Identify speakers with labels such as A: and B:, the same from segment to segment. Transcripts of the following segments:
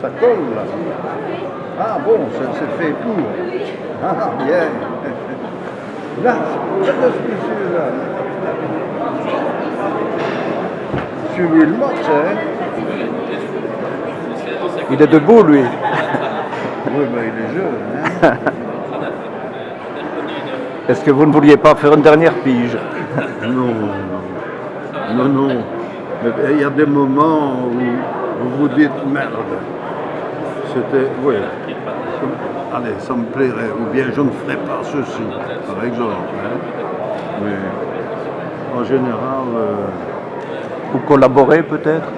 A: ça colle là. Ah bon, c'est fait pour. Ah bien. Là, je suis là. Sur Wilmot, hein?
B: Il est debout, lui.
A: Oui, mais il est jeune, hein?
B: Est-ce que vous ne vouliez pas faire une dernière pige?
A: Non. Mais il y a des moments où vous vous dites merde. C'était, oui. Allez, ça me plairait. Ou bien je ne ferai pas ceci, par exemple. Hein? Mais en général,
B: Vous collaborez peut-être?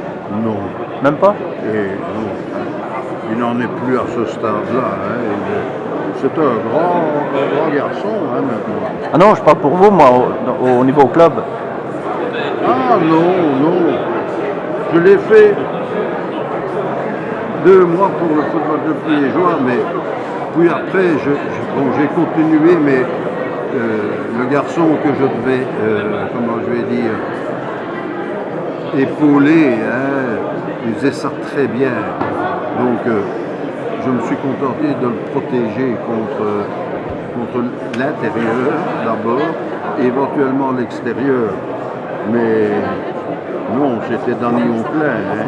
A: non.
B: Même pas?
A: Et non. Il n'en est plus à ce stade-là. Hein? C'est un grand garçon hein, maintenant.
B: Ah non, je parle pour vous, moi, au niveau club.
A: Ah non. Je l'ai fait 2 mois pour le football de Liégeois, mais puis après, j'ai continué, mais le garçon que je devais, comment je vais dire, épauler, hein, il faisait ça très bien. Donc, je me suis contenté de le protéger contre l'intérieur d'abord, et éventuellement l'extérieur. Mais non, j'étais dans Lyon plein. Hein.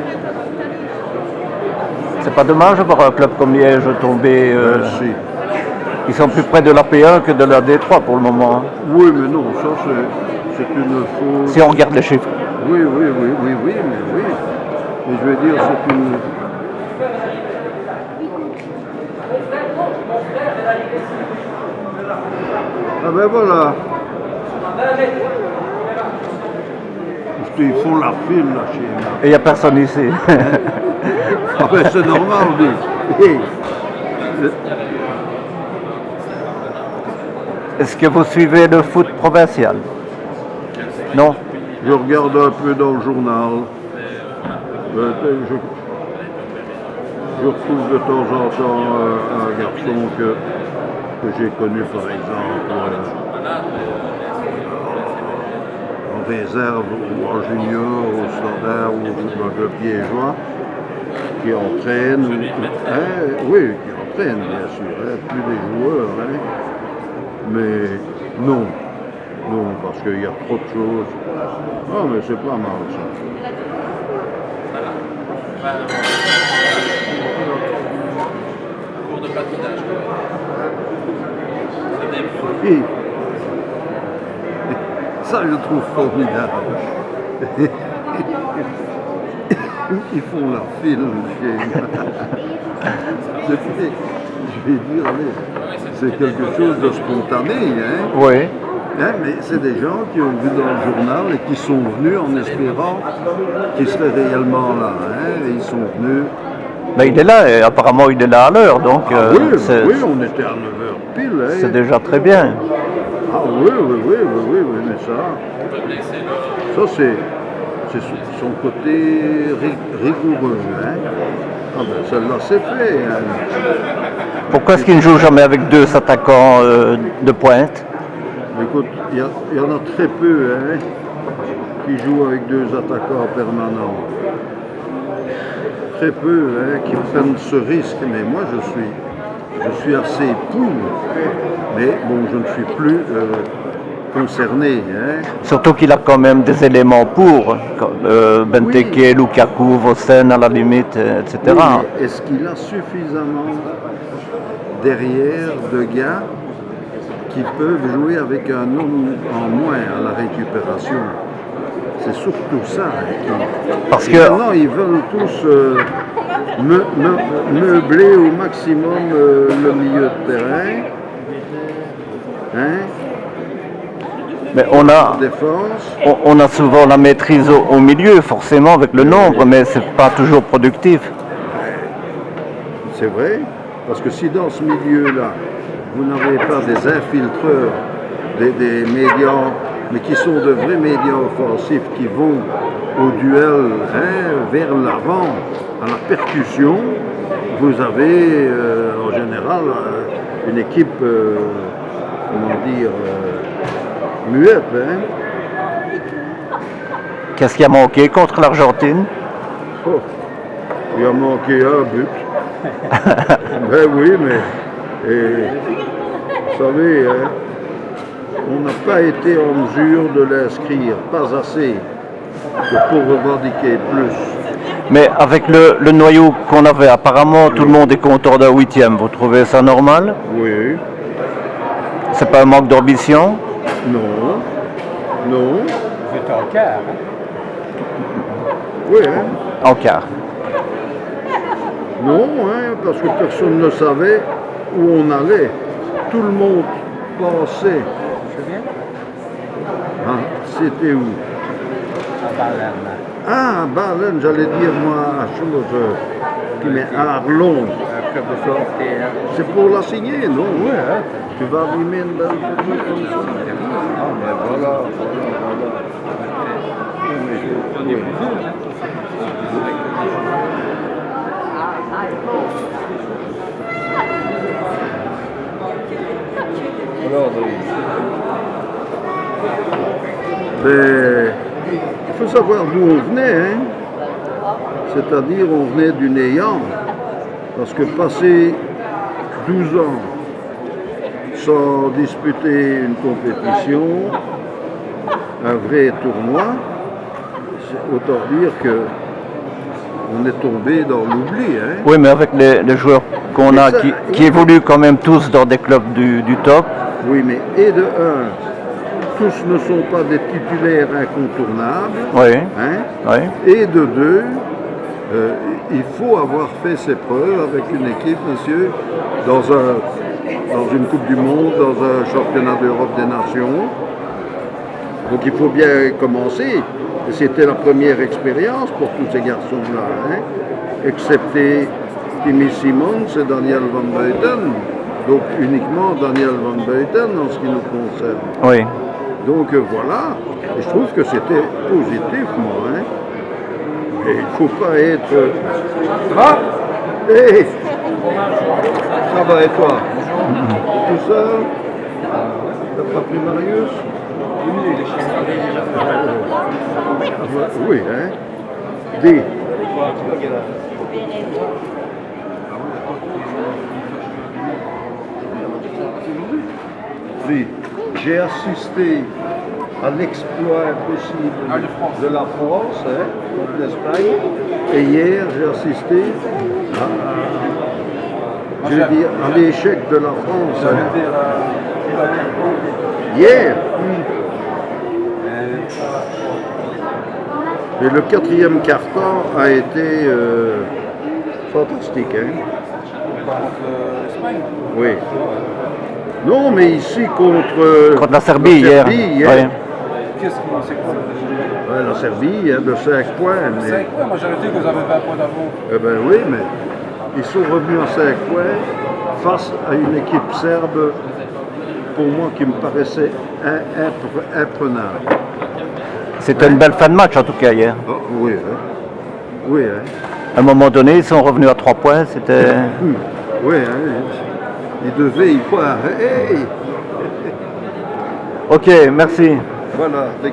B: C'est pas dommage de voir un club comme Liège tomber.
A: Si.
B: Ils sont plus près de la P1 que de la D3 pour le moment.
A: Oui, mais non, ça c'est une fausse.
B: Si on regarde les chiffres.
A: Oui, mais oui. Mais je veux dire, c'est une. Ah ben voilà. Ils font la file là chez moi.
B: Et il n'y a personne ici.
A: Ah ben c'est normal, lui.
B: Est-ce que vous suivez le foot provincial? Non?
A: Je regarde un peu dans le journal. Je retrouve de temps en temps un garçon que j'ai connu par exemple en réserve ou en junior, au standard ou au football de Liégeois, qui entraîne. Oui, qui entraîne bien sûr, hein, plus des joueurs. Hein. Mais non, parce qu'il y a trop de choses. Ah, mais c'est pas mal ça.
C: Cours de patinage.
A: Et ça, je trouve formidable. Ils font leur film chez je vais dire, allez, c'est quelque chose de spontané, hein?
B: Oui.
A: Hein, mais c'est des gens qui ont vu dans le journal et qui sont venus en espérant qu'ils seraient réellement là. Hein, et ils sont venus.
B: Mais il est là, et apparemment il est là à l'heure, donc
A: Oui, on était à 9h pile. Hein.
B: C'est déjà très bien.
A: Ah oui, mais ça c'est son côté rigoureux. Hein. Ah ben celle-là c'est fait. Hein.
B: Pourquoi est-ce qu'il ne joue jamais avec 2 attaquants de pointe?
A: Écoute, il y en a très peu hein, qui jouent avec 2 attaquants permanents. Très peu hein, qui prennent ce risque, mais moi je suis assez pour. Mais bon, je ne suis plus concerné. Hein.
B: Surtout qu'il a quand même des éléments pour, comme Benteke, oui. Lukaku, Vossen à la limite, etc.
A: Oui, mais est-ce qu'il a suffisamment derrière de gars qui peuvent jouer avec un homme en moins à la récupération? C'est surtout ça.
B: Parce que
A: maintenant, ils veulent tous meubler au maximum le milieu de terrain. Hein?
B: Mais on a souvent la maîtrise au milieu, forcément, avec le nombre, mais c'est pas toujours productif.
A: C'est vrai, parce que si dans ce milieu-là, vous n'avez pas des infiltreurs, des médias, mais qui sont de vrais médias offensifs, qui vont au duel hein, vers l'avant, à la percussion, vous avez en général une équipe, comment dire, muette. Hein.
B: Qu'est-ce qui a manqué contre l'Argentine?
A: Oh Il a manqué un but. Ben oui, mais vous savez, hein, on n'a pas été en mesure de l'inscrire, pas assez, pour revendiquer plus.
B: Mais avec le noyau qu'on avait, apparemment, tout le monde est content d'un 8e. Vous trouvez ça normal?
A: Oui,
B: C'est pas un manque d'ambition?
A: non, non,
C: Vous êtes en quart. Hein?
A: oui, hein.
B: En quart.
A: Non, hein, parce que personne ne savait où on allait. Tout le monde pensait.
C: C'est bien?
A: Hein, c'était où?
C: À Balen.
A: Ah, Balen, j'allais dire moi, chose qui met Arlon.
C: Un club de frontière.
A: C'est pour la signer, non?
C: Oui, hein?
A: Tu vas allumer une belle photo comme ça? Ah, mais voilà,
C: On est plusieurs. Hein? Alors,
A: Ben, il faut savoir d'où on venait, hein. C'est-à-dire, on venait du néant. Parce que passer 12 ans sans disputer une compétition, un vrai tournoi, c'est autant dire que on est tombé dans l'oubli, hein.
B: Oui, mais avec les joueurs qu'on a, qui évoluent quand même tous dans des clubs du top.
A: Oui, mais et de un, tous ne sont pas des titulaires incontournables,
B: Oui,
A: hein.
B: oui.
A: Et de deux, il faut avoir fait ses preuves avec une équipe, monsieur, dans une Coupe du Monde, dans un championnat d'Europe des Nations. Donc il faut bien commencer. Et c'était la première expérience pour tous ces garçons-là, hein, excepté Timmy Simons et Daniel Van Buiten. Donc uniquement Daniel Van Buiten en ce qui nous concerne.
B: Oui.
A: Donc voilà, et je trouve que c'était positif, moi. Hein. Et il ne faut pas être... Ça va? Hey, ça va et toi? Tout ça? T'as pas pris Marius? Oui, hein? Dis. Dis, j'ai assisté à l'exploit impossible de la France, hein, contre l'Espagne, et hier j'ai assisté à l'échec de la France. Hein. Hier. Et le quatrième quart-temps a été fantastique. Hein.
C: contre l'Espagne?
A: Oui. Non, mais ici contre
B: La Serbie hier.
A: Oui.
C: Qu'est-ce que c'est quoi?
A: Ouais, la Serbie, hein, de 5 points. Mais...
C: 5 points? Moi j'aurais dit que vous avez 20 points d'avance.
A: Eh bien oui, mais ils sont revenus à 5 points face à une équipe serbe, pour moi, qui me paraissait imprenable.
B: C'était une belle fin de match en tout cas hier.
A: Oh, oui, hein. Oui, hein.
B: À un moment donné, ils sont revenus à 3 points. C'était.
A: Oui, hein. Ils devaient y croire. Hey.
B: Ok, merci.
A: Voilà.